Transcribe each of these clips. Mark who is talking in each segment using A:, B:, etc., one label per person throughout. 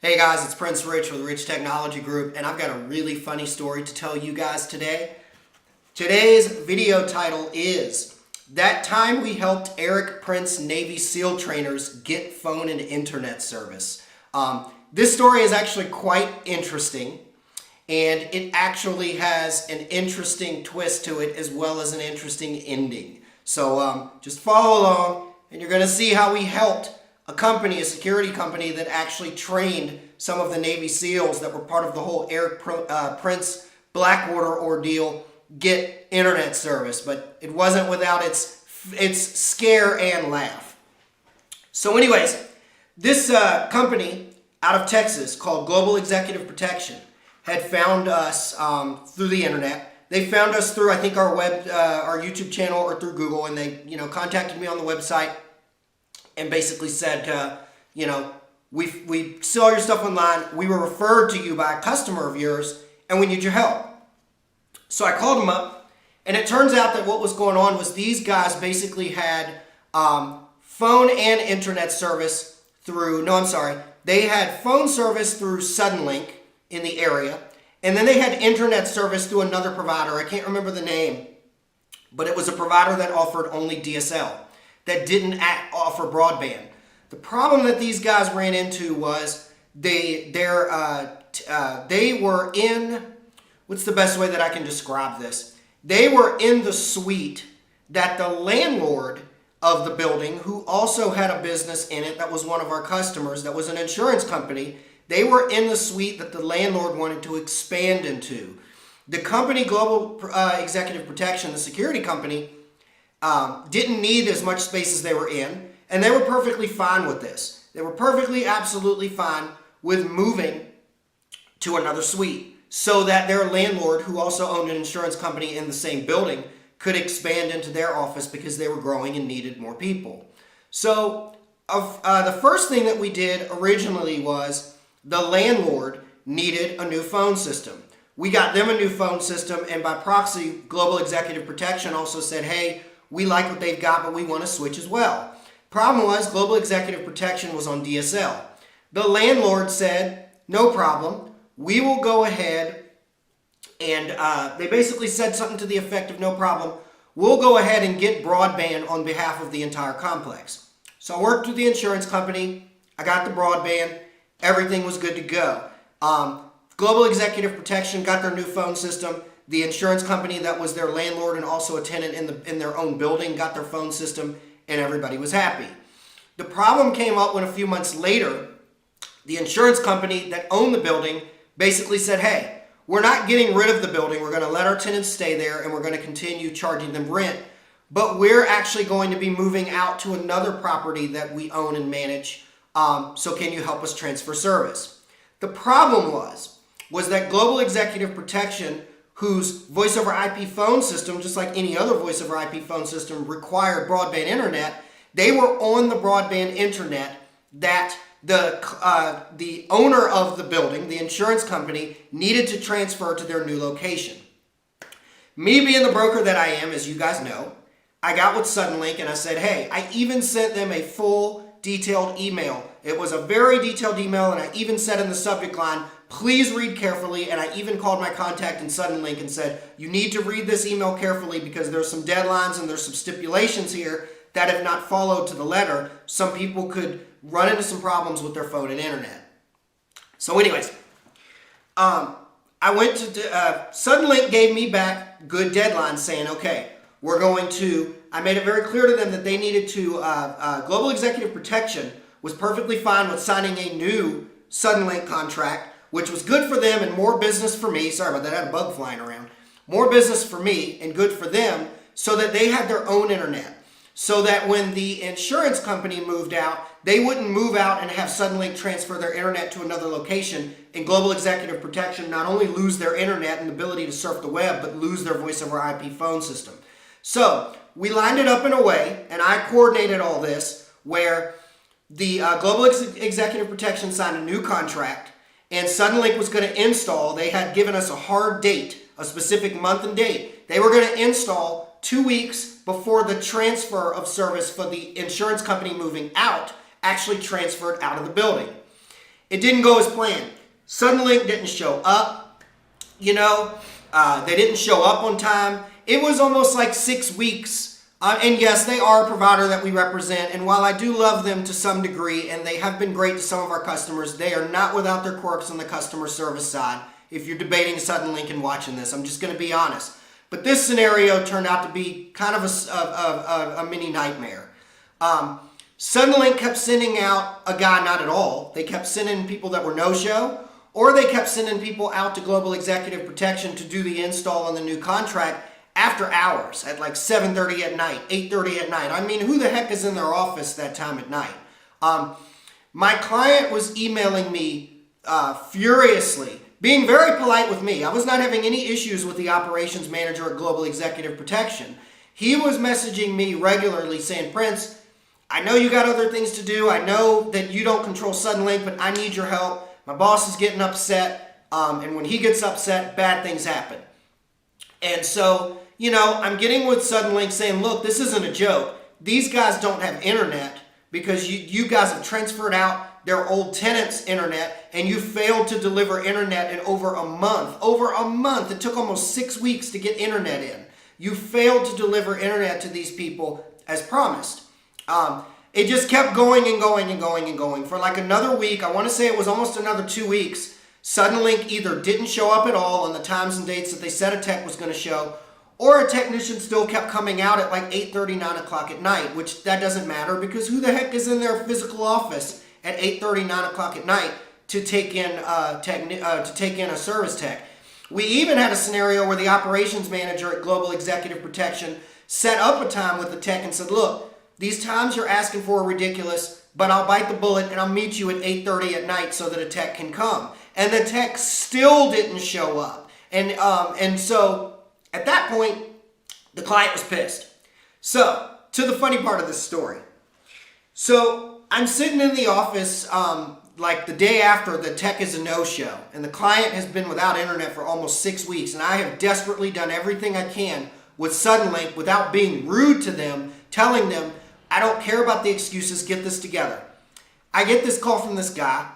A: Hey guys, it's Prince Rich with Rich Technology Group, and I've got a really funny story to tell you guys today. Today's video title is That Time We Helped Erik Prince Navy SEAL Trainers Get Phone and Internet Service. This story is actually quite interesting, and it actually has an interesting twist to it as well as an interesting ending. So just follow along, and you're going to see how we helped a security company that actually trained some of the Navy SEALs that were part of the whole Erik Prince Blackwater ordeal get internet service. But it wasn't without its scare and laugh. So anyways, this company out of Texas called Global Executive Protection had found us through the internet. They found us through, I think, our YouTube channel or through Google, and they, contacted me on the website and basically said, we sell your stuff online. We were referred to you by a customer of yours, and we need your help. So I called them up, and it turns out that what was going on was these guys basically had phone and internet service they had phone service through Suddenlink in the area, and then they had internet service through another provider. I can't remember the name, but it was a provider that offered only DSL, that didn't offer broadband. The problem that these guys ran into was they were in, what's the best way that I can describe this? They were in the suite that the landlord of the building, who also had a business in it that was one of our customers, that was an insurance company, they were in the suite that the landlord wanted to expand into. The company, Global Executive Protection, the security company, didn't need as much space as they were in, and they were perfectly fine with this. They were perfectly, absolutely fine with moving to another suite so that their landlord, who also owned an insurance company in the same building, could expand into their office because they were growing and needed more people. So the first thing that we did originally was the landlord needed a new phone system. We got them a new phone system, and by proxy, Global Executive Protection also said, hey, we like what they've got, but we want to switch as well. Problem was, Global Executive Protection was on DSL. The landlord said, no problem, we will go ahead and they basically said something to the effect of, no problem, we'll go ahead and get broadband on behalf of the entire complex. So I worked with the insurance company, I got the broadband, everything was good to go. Global Executive Protection got their new phone system. The insurance company that was their landlord and also a tenant in their own building got their phone system, and everybody was happy. The problem came up when a few months later, the insurance company that owned the building basically said, hey, we're not getting rid of the building. We're going to let our tenants stay there, and we're going to continue charging them rent. But we're actually going to be moving out to another property that we own and manage. So can you help us transfer service? The problem was that Global Executive Protection, whose voice over IP phone system, just like any other voice over IP phone system, required broadband internet, they were on the broadband internet that the owner of the building, the insurance company, needed to transfer to their new location. Me being the broker that I am, as you guys know, I got with Suddenlink and I said, hey, I even sent them a full detailed email. It was a very detailed email, and I even said in the subject line, please read carefully, and I even called my contact in Suddenlink and said, you need to read this email carefully because there's some deadlines and there's some stipulations here that if not followed to the letter, some people could run into some problems with their phone and internet. So anyways, I went to, Suddenlink gave me back good deadlines saying, okay, I made it very clear to them that they needed to, Global Executive Protection was perfectly fine with signing a new Suddenlink contract, which was good for them and more business for me. Sorry about that, I had a bug flying around. More business for me and good for them so that they had their own internet. So that when the insurance company moved out, they wouldn't move out and have Suddenlink transfer their internet to another location, and Global Executive Protection not only lose their internet and the ability to surf the web, but lose their voice over IP phone system. So we lined it up in a way, and I coordinated all this, where the Global Executive Protection signed a new contract, and Suddenlink was going to install. They had given us a hard date, a specific month and date. They were going to install 2 weeks before the transfer of service for the insurance company moving out actually transferred out of the building. it didn't go as planned. Suddenlink didn't show up. They didn't show up on time. It was almost like 6 weeks. And yes, they are a provider that we represent. And while I do love them to some degree, and they have been great to some of our customers, they are not without their quirks on the customer service side. If you're debating Suddenlink and watching this, I'm just going to be honest. But this scenario turned out to be kind of a mini nightmare. Suddenlink kept sending out a guy not at all. They kept sending people that were no-show, or they kept sending people out to Global Executive Protection to do the install on the new contract after hours at like 7:30 at night, 8:30 at night. I mean, who the heck is in their office that time at night? My client was emailing me furiously, being very polite with me. I was not having any issues with the operations manager at Global Executive Protection. He was messaging me regularly saying, Prince, I know you got other things to do. I know that you don't control Suddenlink, but I need your help. My boss is getting upset, and when he gets upset, bad things happen. And so, I'm getting with Suddenlink saying, look, this isn't a joke. These guys don't have internet because you guys have transferred out their old tenants' internet, and you failed to deliver internet in over a month. Over a month. It took almost 6 weeks to get internet in. You failed to deliver internet to these people as promised. It just kept going and going and going and going for like another week. I want to say it was almost another 2 weeks. Suddenlink either didn't show up at all on the times and dates that they said a tech was going to show, or a technician still kept coming out at like 8:30, 9 o'clock at night, which that doesn't matter because who the heck is in their physical office at 8:30, 9 o'clock at night to take in a service tech? We even had a scenario where the operations manager at Global Executive Protection set up a time with the tech and said, look, these times you're asking for are ridiculous, but I'll bite the bullet and I'll meet you at 8:30 at night so that a tech can come. And the tech still didn't show up. And so at that point, the client was pissed. So, to the funny part of this story. So, I'm sitting in the office like the day after the tech is a no-show, and the client has been without internet for almost 6 weeks, and I have desperately done everything I can with Suddenlink without being rude to them, telling them, I don't care about the excuses, get this together. I get this call from this guy,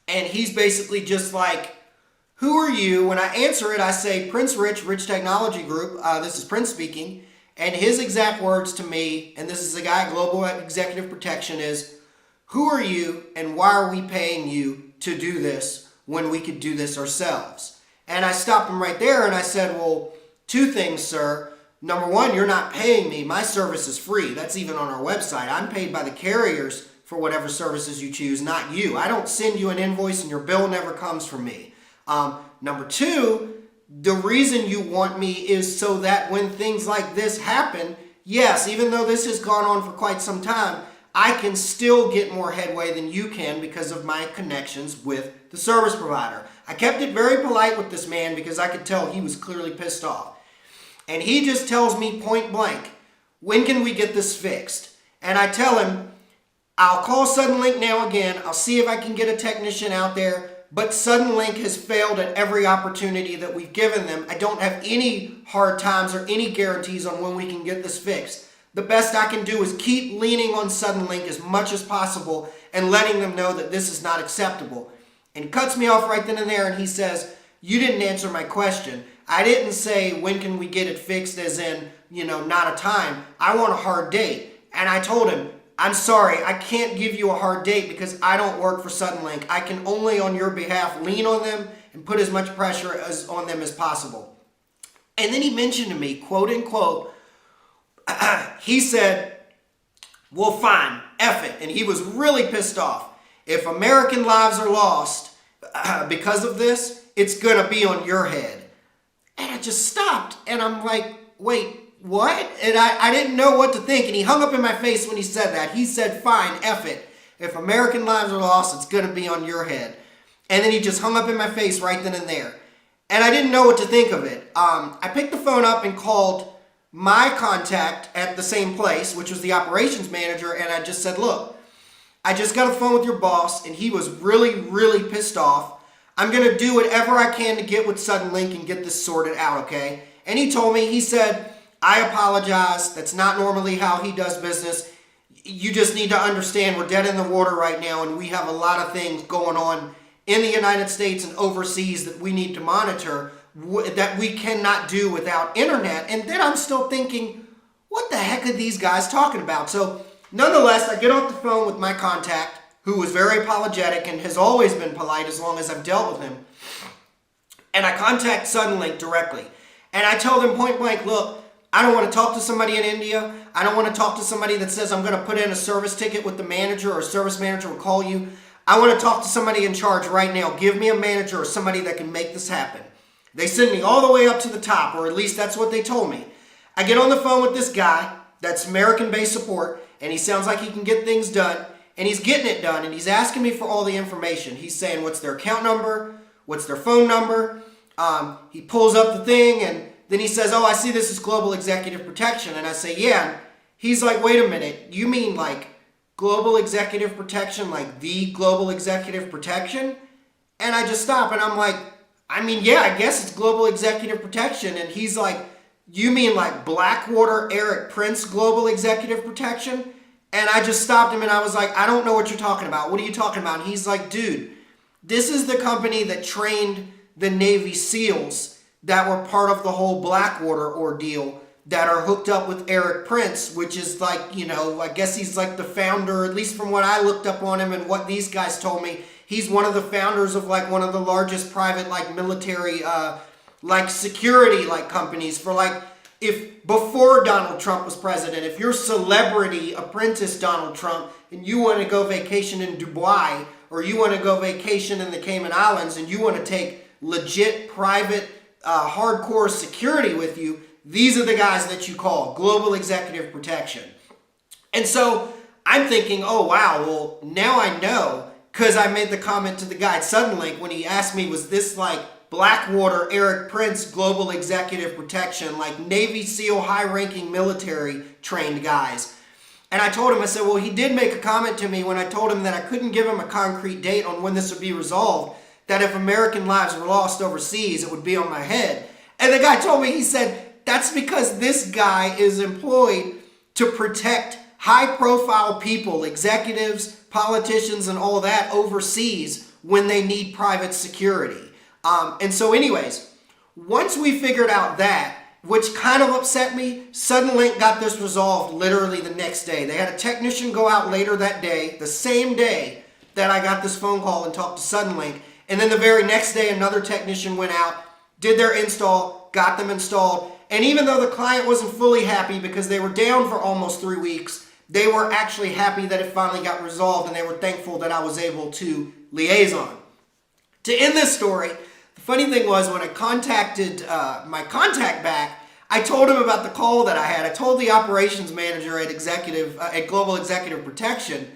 A: and he's basically just like, who are you? When I answer it, I say, Prince Rich Technology Group. This is Prince speaking. And his exact words to me, and this is the guy at Global Executive Protection, is, who are you and why are we paying you to do this when we could do this ourselves? And I stopped him right there and I said, well, 2 things, sir. Number 1, you're not paying me. My service is free. That's even on our website. I'm paid by the carriers for whatever services you choose, not you. I don't send you an invoice and your bill never comes from me. Number 2, the reason you want me is so that when things like this happen, yes, even though this has gone on for quite some time, I can still get more headway than you can because of my connections with the service provider. I kept it very polite with this man because I could tell he was clearly pissed off. And he just tells me point blank, when can we get this fixed? And I tell him, I'll call Suddenlink now again. I'll see if I can get a technician out there. But Suddenlink has failed at every opportunity that we've given them. I don't have any hard times or any guarantees on when we can get this fixed. The best I can do is keep leaning on Suddenlink as much as possible and letting them know that this is not acceptable. And he cuts me off right then and there and he says, you didn't answer my question. I didn't say when can we get it fixed as in, not a time. I want a hard date. And I told him, I'm sorry, I can't give you a hard date because I don't work for Suddenlink. I can only on your behalf lean on them and put as much pressure on them as possible. And then he mentioned to me, quote unquote, he said, well, fine, F it. And he was really pissed off. If American lives are lost because of this, it's going to be on your head. And I just stopped. And I'm like, wait, what? And I didn't know what to think. And he hung up in my face when he said that. He said, fine, F it. If American lives are lost, it's going to be on your head. And then he just hung up in my face right then and there. And I didn't know what to think of it. I picked the phone up and called my contact at the same place, which was the operations manager, and I just said, look, I just got a phone with your boss, and he was really, really pissed off. I'm going to do whatever I can to get with Suddenlink and get this sorted out, okay? And he told me, he said, I apologize. That's not normally how he does business. you just need to understand we're dead in the water right now, and we have a lot of things going on in the United States and overseas that we need to monitor that we cannot do without internet. And then I'm still thinking, what the heck are these guys talking about? So nonetheless, I get off the phone with my contact, who was very apologetic and has always been polite as long as I've dealt with him. And I contact Suddenlink directly. And I tell them point blank, look, I don't want to talk to somebody in India. I don't want to talk to somebody that says I'm going to put in a service ticket with the manager, or a service manager will call you. I want to talk to somebody in charge right now. Give me a manager or somebody that can make this happen. They send me all the way up to the top, or at least that's what they told me. I get on the phone with this guy that's American-based support, and he sounds like he can get things done, and he's getting it done, and he's asking me for all the information. He's saying what's their account number, what's their phone number. He pulls up the thing, and then he says, oh, I see this is Global Executive Protection. And I say, yeah. He's like, wait a minute, you mean like Global Executive Protection, like the Global Executive Protection? And I just stop, and I'm like, I mean, yeah, I guess it's Global Executive Protection. And he's like, you mean like Blackwater Erik Prince Global Executive Protection? And I just stopped him, and I was like, I don't know what you're talking about. What are you talking about? And he's like, dude, this is the company that trained the Navy SEALs that were part of the whole Blackwater ordeal, that are hooked up with Erik Prince, which is like, you know, I guess he's like the founder, at least from what I looked up on him and what these guys told me. He's one of the founders of like one of the largest private like military like security like companies for like, if before Donald Trump was president, if you're celebrity apprentice Donald Trump and you want to go vacation in Dubai, or you want to go vacation in the Cayman Islands, and you want to take legit private hardcore security with you, these are the guys that you call Global Executive Protection. And so I'm thinking, oh wow, well now I know, because I made the comment to the guy at Suddenlink when he asked me, was this like Blackwater Erik Prince Global Executive Protection, like Navy SEAL high-ranking military trained guys? And I told him, I said, well, he did make a comment to me when I told him that I couldn't give him a concrete date on when this would be resolved, that if American lives were lost overseas, it would be on my head. And the guy told me, he said, that's because this guy is employed to protect high-profile people, executives, politicians, and all that overseas when they need private security. And so anyways, once we figured out that, which kind of upset me, Suddenlink got this resolved literally the next day. They had a technician go out later that day, the same day that I got this phone call and talked to Suddenlink. And then the very next day, another technician went out, did their install, got them installed. And even though the client wasn't fully happy because they were down for almost 3 weeks, they were actually happy that it finally got resolved, and they were thankful that I was able to liaison. To end this story, the funny thing was when I contacted my contact back, I told him about the call that I had. I told the operations manager at Global Executive Protection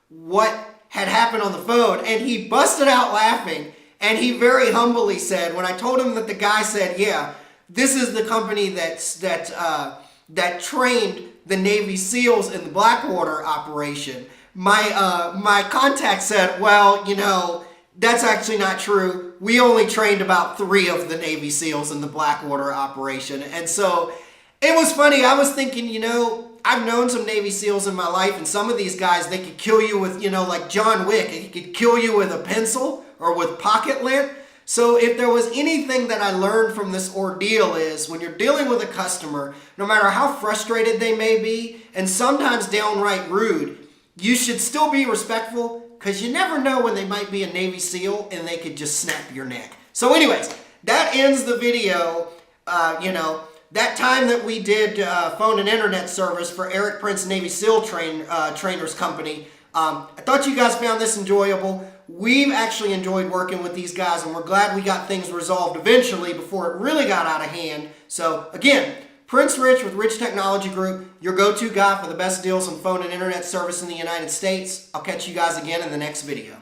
A: what had happened on the phone, and he busted out laughing, and he very humbly said, when I told him that the guy said, yeah, this is the company that trained the Navy SEALs in the Blackwater operation, my contact said, well, you know, that's actually not true. We only trained about 3 of the Navy SEALs in the Blackwater operation. And so it was funny. I was thinking, you know, I've known some Navy SEALs in my life, and some of these guys, they could kill you with, you know, like John Wick. He could kill you with a pencil or with pocket lint. So if there was anything that I learned from this ordeal is when you're dealing with a customer, no matter how frustrated they may be, and sometimes downright rude, you should still be respectful, because you never know when they might be a Navy SEAL and they could just snap your neck. So anyways, that ends the video. You know, that time that we did phone and internet service for Erik Prince Navy SEAL Trainers Company, I thought you guys found this enjoyable. We've actually enjoyed working with these guys, and we're glad we got things resolved eventually before it really got out of hand. So again, Prince Rich with Rich Technology Group, your go-to guy for the best deals on phone and internet service in the United States. I'll catch you guys again in the next video.